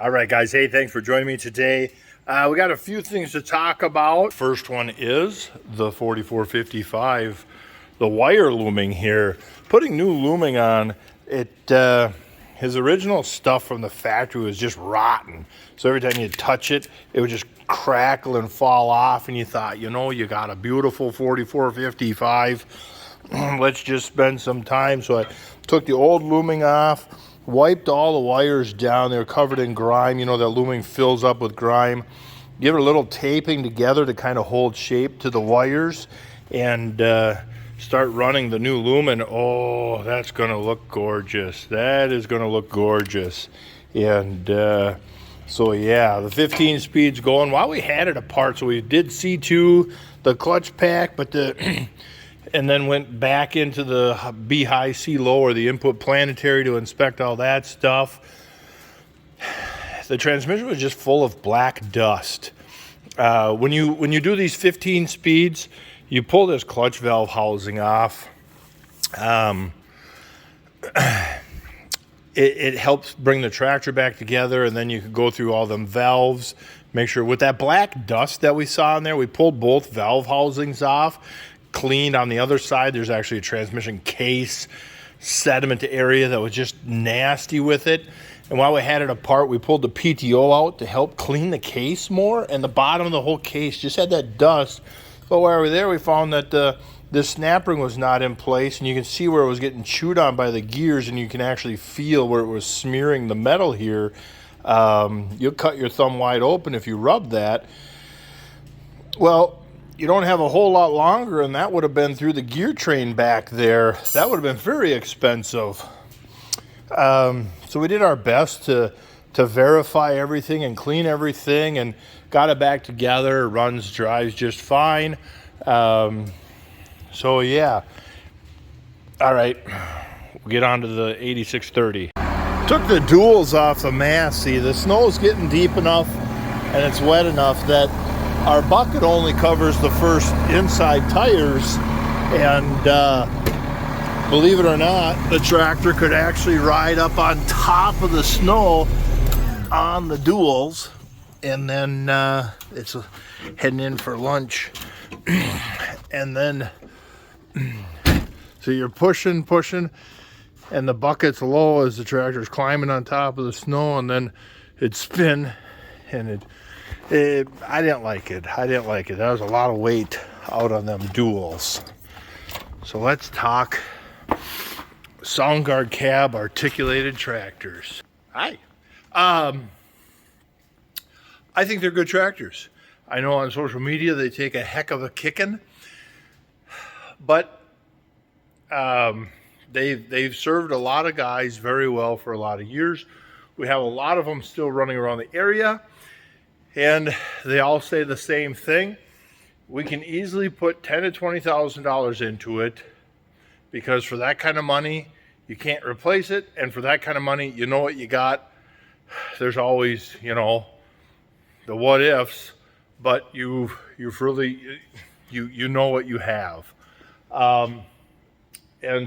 All right, guys. Hey, thanks for joining me today. We got a few things to talk about. First one is the 4455, the wire looming here. Putting new looming on it. His original stuff from the factory was just rotten. So every time you touch it, it would just crackle and fall off. And you thought, you know, you got a beautiful 4455. Let's just spend some time. So I took the old looming off, wiped all the wires down. They're covered in grime. You know, that looming fills up with grime. Give it a little taping together to kind of hold shape to the wires, and start running the new lumen. Oh, that's going to look gorgeous. That is going to look gorgeous. And so, yeah, the 15 speed's going. While we had it apart, so we did C2, the clutch pack, but the... and then went back into the B high, C low, or the input planetary to inspect all that stuff. The transmission was just full of black dust. When you do these 15 speeds, you pull this clutch valve housing off. It helps bring the tractor back together, and then you can go through all them valves. Make sure with that black dust that we saw in there, we pulled both valve housings off. Cleaned on the other side. There's actually a transmission case sediment area that was just nasty with it. And while we had it apart, we pulled the PTO out to help clean the case more. And the bottom of the whole case just had that dust. But while we were there, we found that the snap ring was not in place. And you can see where it was getting chewed on by the gears. And you can actually feel where it was smearing the metal here. You'll cut your thumb wide open if you rub that. Well, you don't have a whole lot longer, and that would have been through the gear train back there. That would have been very expensive. So we did our best to verify everything and clean everything, and got it back together. Runs, drives just fine. So yeah. All right, we'll get on to the 8630. Took the duals off the mast. See, the snow's getting deep enough and it's wet enough that our bucket only covers the first inside tires, and believe it or not, the tractor could actually ride up on top of the snow on the duals, and then it's heading in for lunch. And then, so you're pushing, and the bucket's low as the tractor's climbing on top of the snow, and then it'd spin, and I didn't like it. That was a lot of weight out on them duals. So let's talk Soundguard cab articulated tractors. Hi. I think they're good tractors. I know on social media they take a heck of a kicking, but they've served a lot of guys very well for a lot of years. We have a lot of them still running around the area. And they all say the same thing. We can easily put $10,000 to $20,000 into it, because for that kind of money, you can't replace it. And for that kind of money, you know what you got. There's always, you know, the what ifs, but you've really, you know what you have. And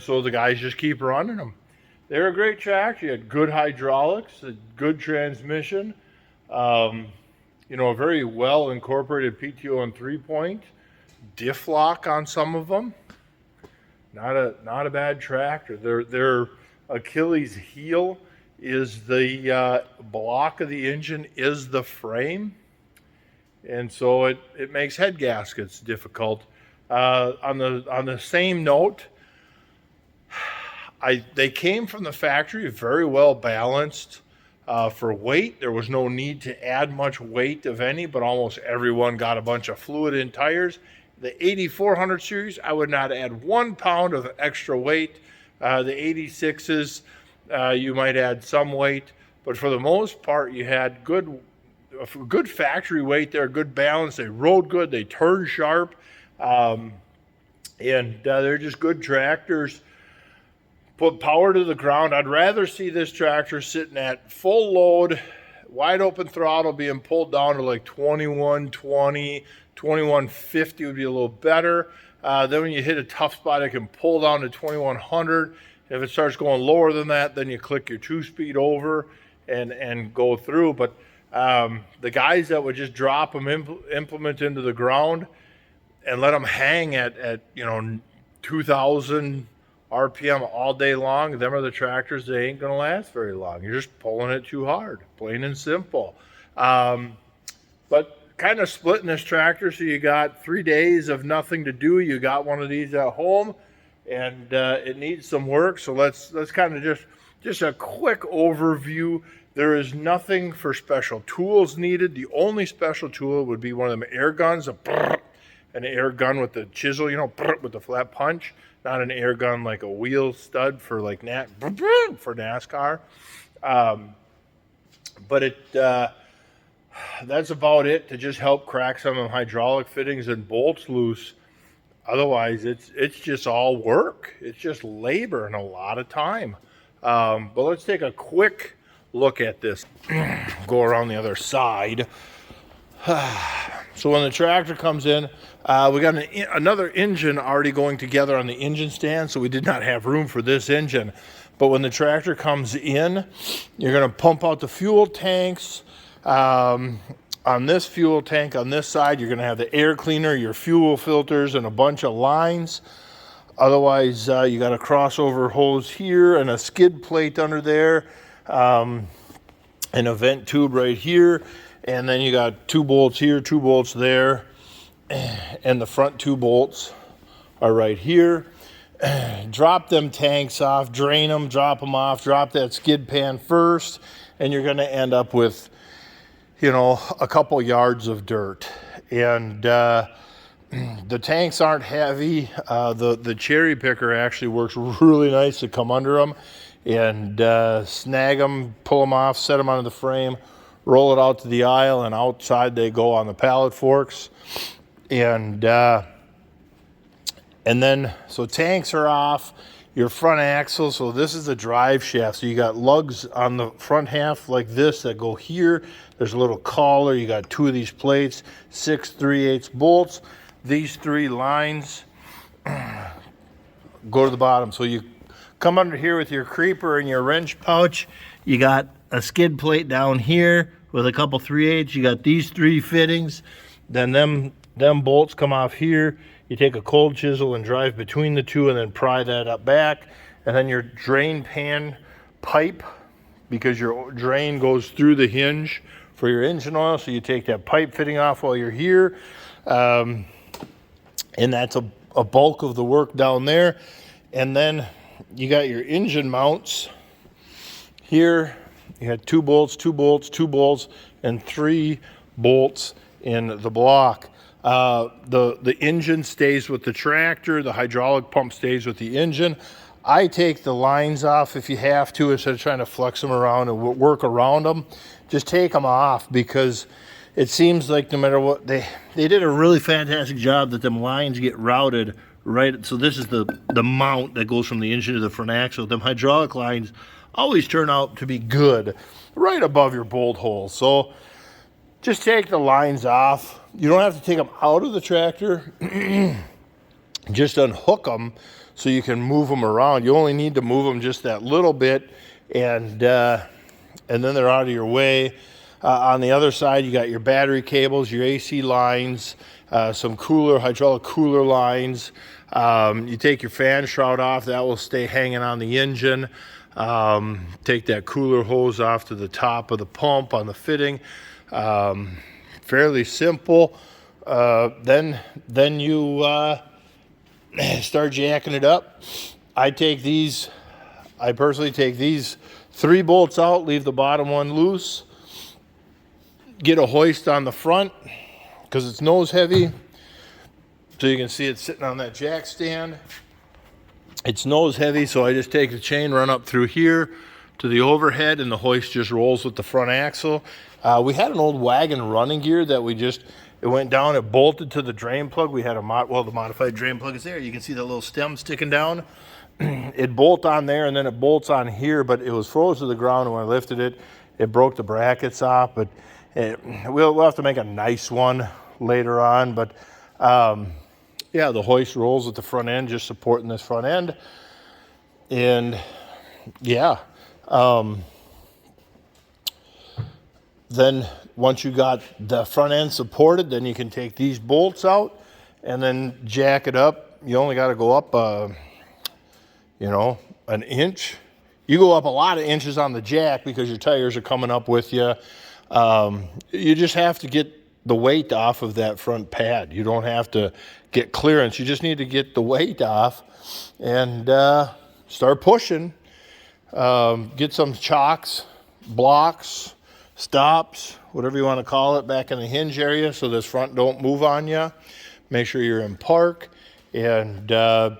so the guys just keep running them. They're a great tractor. You had good hydraulics, a good transmission. You know, a very well incorporated PTO and 3-point diff lock on some of them. Not a bad tractor. Their Achilles heel is the block of the engine is the frame, and so it makes head gaskets difficult. On the same note, they came from the factory very well balanced. For weight, there was no need to add much weight, if any, but almost everyone got a bunch of fluid in tires. The 8400 series, I would not add 1 pound of extra weight. The 86s, you might add some weight, but for the most part, you had good factory weight there, good balance. They rode good, they turned sharp, and they're just good tractors. Put power to the ground. I'd rather see this tractor sitting at full load, wide open throttle, being pulled down to like 2120, 2150 would be a little better. Then when you hit a tough spot, it can pull down to 2100. If it starts going lower than that, then you click your 2-speed over and go through. But the guys that would just drop them implement into the ground and let them hang at 2,000 RPM all day long, them are the tractors that ain't gonna last very long. You're just pulling it too hard, plain and simple. But kind of splitting this tractor, so you got 3 days of nothing to do. You got one of these at home, and it needs some work. So let's kind of just a quick overview. There is nothing for special tools needed. The only special tool would be one of them air guns, an air gun with the chisel, with the flat punch. Not an air gun like a wheel stud for like for NASCAR. But that's about it, to just help crack some of the hydraulic fittings and bolts loose. Otherwise, it's just all work. It's just labor and a lot of time. But let's take a quick look at this. Go around the other side. So when the tractor comes in, we got another engine already going together on the engine stand, so we did not have room for this engine. But when the tractor comes in, you're going to pump out the fuel tanks. On this fuel tank on this side, you're going to have the air cleaner, your fuel filters, and a bunch of lines. Otherwise, you got a crossover hose here and a skid plate under there, and a vent tube right here. And then you got 2 bolts here, 2 bolts there, and the front 2 bolts are right here. Drop them tanks off, drain them, drop them off, drop that skid pan first, and you're going to end up with, a couple yards of dirt. And the tanks aren't heavy. The cherry picker actually works really nice to come under them and snag them, pull them off, set them onto the frame, roll it out to the aisle, and outside they go on the pallet forks. And then, so tanks are off, your front axle, so this is the drive shaft. So you got lugs on the front half like this that go here. There's a little collar. You got 2 of these plates, 6 3/8 bolts. These 3 lines go to the bottom. So you come under here with your creeper and your wrench pouch. You got a skid plate down here with a couple 3/8. You got these 3 fittings. Then them bolts come off here. You take a cold chisel and drive between the 2 and then pry that up back. And then your drain pan pipe, because your drain goes through the hinge for your engine oil. So you take that pipe fitting off while you're here. And that's a bulk of the work down there. And then you got your engine mounts here. You had 2 bolts, 2 bolts, 2 bolts, and 3 bolts in the block. The engine stays with the tractor. The hydraulic pump stays with the engine. I take the lines off if you have to, instead of trying to flex them around and work around them. Just take them off, because it seems like no matter what, they did a really fantastic job that them lines get routed right. So this is the mount that goes from the engine to the front axle. Them hydraulic lines always turn out to be good right above your bolt hole. So just take the lines off. You don't have to take them out of the tractor. Just unhook them so you can move them around. You only need to move them just that little bit, and then they're out of your way. On the other side, you got your battery cables, your AC lines, some hydraulic cooler lines. You take your fan shroud off. That will stay hanging on the engine. Take that cooler hose off to the top of the pump on the fitting. Fairly simple. Then you start jacking it up. I personally take these 3 bolts out, leave the bottom one loose, get a hoist on the front because it's nose heavy, so you can see it sitting on that jack stand. It's nose heavy, so I just take the chain, run up through here to the overhead, and the hoist just rolls with the front axle. We had an old wagon running gear that it went down, it bolted to the drain plug. We had the modified drain plug is there. You can see the little stem sticking down. It bolts on there, and then it bolts on here, but it was froze to the ground, and when I lifted it, it broke the brackets off. But we'll have to make a nice one later on. But yeah, the hoist rolls at the front end, just supporting this front end. And yeah, Then once you got the front end supported, then you can take these bolts out and then jack it up. You only got to go up, an inch. You go up a lot of inches on the jack because your tires are coming up with you. You just have to get the weight off of that front pad. You don't have to get clearance. You just need to get the weight off and start pushing. Get some chocks, blocks, stops, whatever you want to call it, back in the hinge area so this front don't move on you. Make sure you're in park and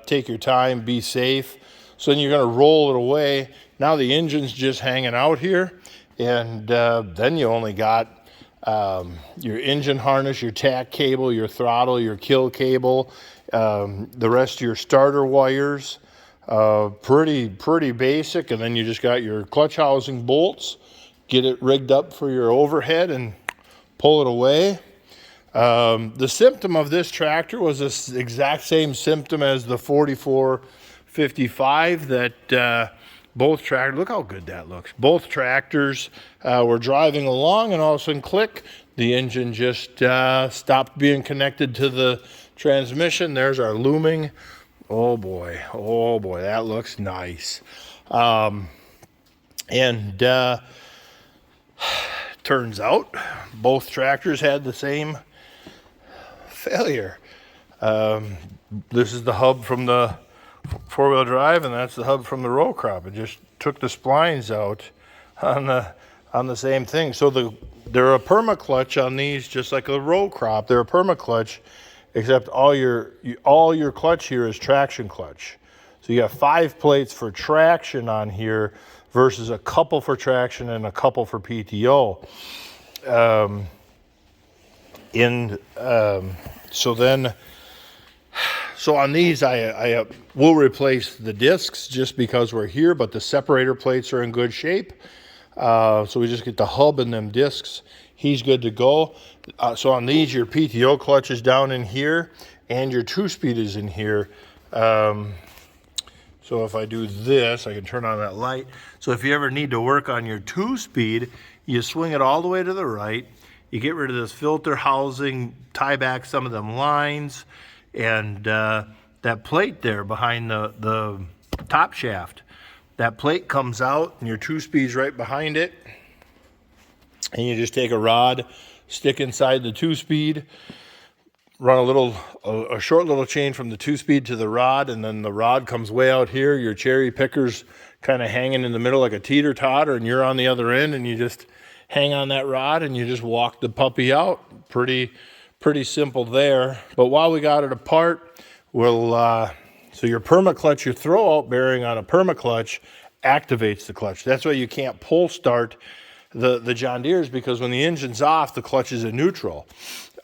take your time, be safe. So then you're going to roll it away. Now the engine's just hanging out here, and then you only got your engine harness, your tack cable, your throttle, your kill cable, the rest of your starter wires. Pretty basic, and then you just got your clutch housing bolts. Get it rigged up for your overhead and pull it away. The symptom of this tractor was this exact same symptom as the 4455 that both tractors, look how good that looks. Both tractors were driving along, and all of a sudden, click, the engine just stopped being connected to the transmission. There's our looming. Oh boy, that looks nice. Turns out both tractors had the same failure. This is the hub from the four-wheel drive, and that's the hub from the row crop. It just took the splines out on the same thing. So they're a perma-clutch on these, just like a row crop. They're a perma-clutch, except all your clutch here is traction clutch. So you got 5 plates for traction on here versus a couple for traction and a couple for PTO. So on these, I will replace the discs just because we're here, but the separator plates are in good shape. So we just get the hub and them discs. He's good to go. So on these, your PTO clutch is down in here, and your 2-speed is in here. So if I do this, I can turn on that light. So if you ever need to work on your 2-speed, you swing it all the way to the right. You get rid of this filter housing, tie back some of them lines, and that plate there behind the top shaft. That plate comes out, and your 2-speed's right behind it. And you just take a rod, stick inside the 2-speed, run a short little chain from the 2-speed to the rod, and then the rod comes way out here. Your cherry picker's kind of hanging in the middle like a teeter-totter, and you're on the other end, and you just hang on that rod, and you just walk the puppy out. Pretty simple there. But while we got it apart, so your perma-clutch, your throw-out bearing on a perma-clutch activates the clutch. That's why you can't pull start the John Deeres, because when the engine's off, the clutch is in neutral.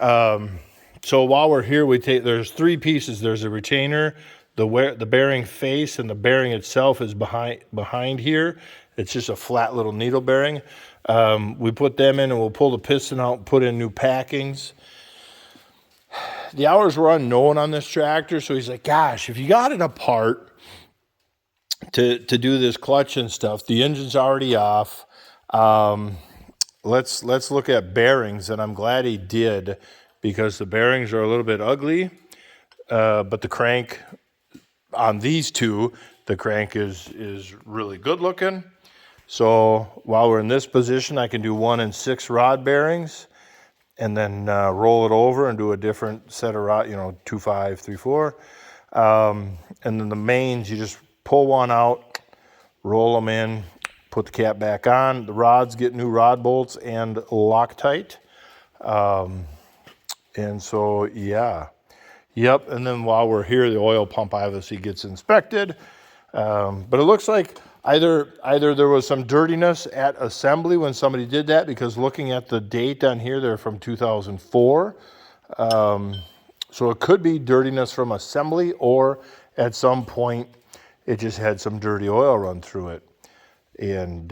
So while we're here, there's 3 pieces. There's a retainer, the bearing face, and the bearing itself is behind here. It's just a flat little needle bearing. We put them in, and we'll pull the piston out and put in new packings. The hours were unknown on this tractor, so he's like, gosh, if you got it apart to do this clutch and stuff, the engine's already off. Let's look at bearings, and I'm glad he did, because the bearings are a little bit ugly, but the crank on these two, the crank is really good looking. So while we're in this position, I can do 1 and 6 rod bearings, and then roll it over and do a different set of rod, 2, 5, 3, 4. And then the mains, you just pull one out, roll them in, put the cap back on. The rods get new rod bolts and Loctite. And so, yeah. Yep, and then while we're here, the oil pump obviously gets inspected. But it looks like either there was some dirtiness at assembly when somebody did that, because looking at the date on here, they're from 2004. So it could be dirtiness from assembly, or at some point it just had some dirty oil run through it. And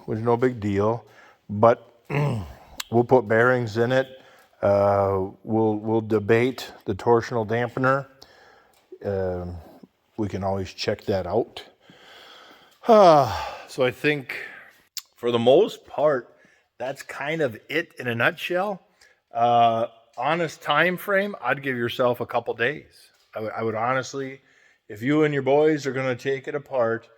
was no big deal. But we'll put bearings in it. We'll debate the torsional dampener. We can always check that out. So I think for the most part, that's kind of it in a nutshell. Honest time frame, I'd give yourself a couple days. I would honestly, if you and your boys are going to take it apart,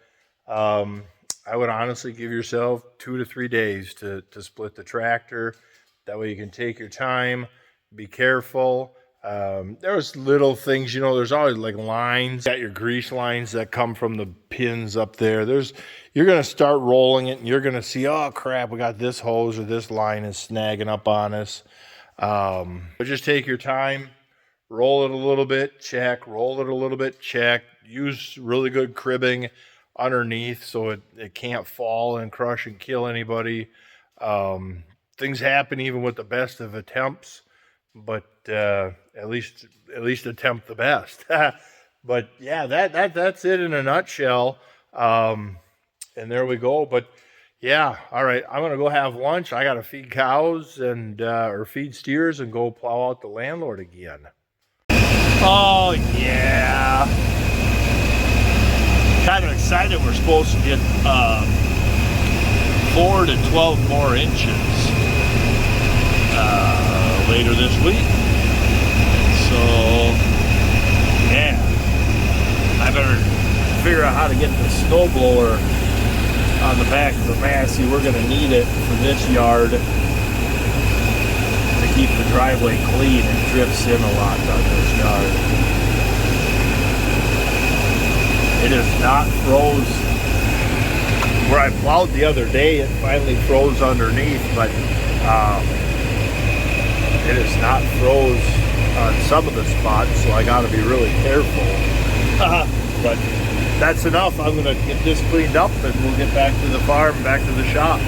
I would honestly give yourself 2 to 3 days to split the tractor. That way you can take your time, be careful. There's little things, you know, there's always like lines, got your grease lines that come from the pins up there. You're going to start rolling it and you're going to see, oh crap, we got this hose or this line is snagging up on us. But just take your time, roll it a little bit, check, roll it a little bit, check, use really good cribbing underneath so it can't fall and crush and kill anybody. Things happen even with the best of attempts, but at least attempt the best. But yeah, that's it in a nutshell. And there we go. But yeah, all right, I'm gonna go have lunch. I gotta feed cows and or feed steers and go plow out the landlord again. Oh yeah, kind of excited. We're supposed to get 4 to 12 more inches later this week. So yeah, I better figure out how to get the snow blower on the back of the Massey. We're going to need it for this yard to keep the driveway clean. It drifts in a lot on this yard. It is not froze. Where I plowed the other day, it finally froze underneath, but it is not froze on some of the spots, so I got to be really careful. But that's enough. I'm going to get this cleaned up and we'll get back to the farm, back to the shop.